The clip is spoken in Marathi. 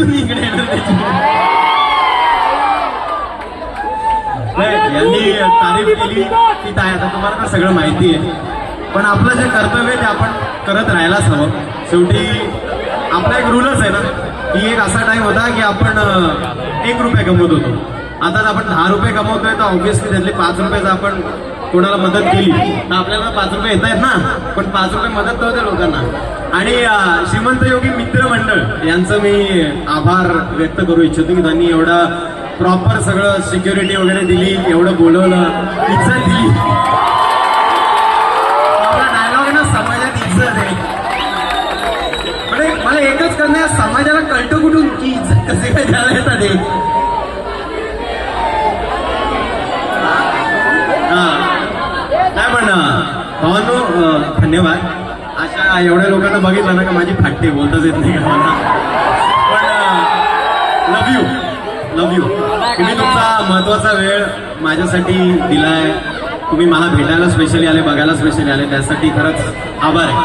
कुठून इकडे येणार त्याची? यांनी तारीफ केली की काय, आता तुम्हाला तर सगळं माहिती आहे, पण आपलं जे कर्तव्य ते आपण करत राहायलाच हवं. शेवटी आपला एक रूलच आहे ना की एक असा टाइम होता की आपण 1 रुपया कमवत होतो. आता आपण 10 रुपये कमवतोय तर ऑब्व्हियसली त्यातले 5 रुपयाचं आपण कोणाला मदत केली तर आपल्याला 5 रुपये येत आहेत ना, पण 5 रुपये मदत तर होते लोकांना. आणि श्रीमंत योगी मित्र मंडळ यांचं मी आभार व्यक्त करू इच्छितो की त्यांनी एवढा प्रॉपर सगळं सिक्युरिटी वगैरे दिली, एवढं बोलवलं, इज्जत दिली. आपला डायलॉग आहे ना, समाजात इज्जत आहे. म्हणजे मला एकच करणं आहे, समाजाला कळतं कुठून की इज्जत कसे काय द्यायला येतात हे. नाही पण भावांनो धन्यवाद. अशा एवढ्या लोकांना बघितलं ना का माझी फाटते, बोलताच येत नाही का मला. पण लव्ह यू, लव्ह यू. तुम्ही तुमचा महत्वाचा वेळ माझ्यासाठी दिलाय. तुम्ही मला भेटायला स्पेशली आले, बघायला स्पेशली आले, त्यासाठी खरंच आभार आहे.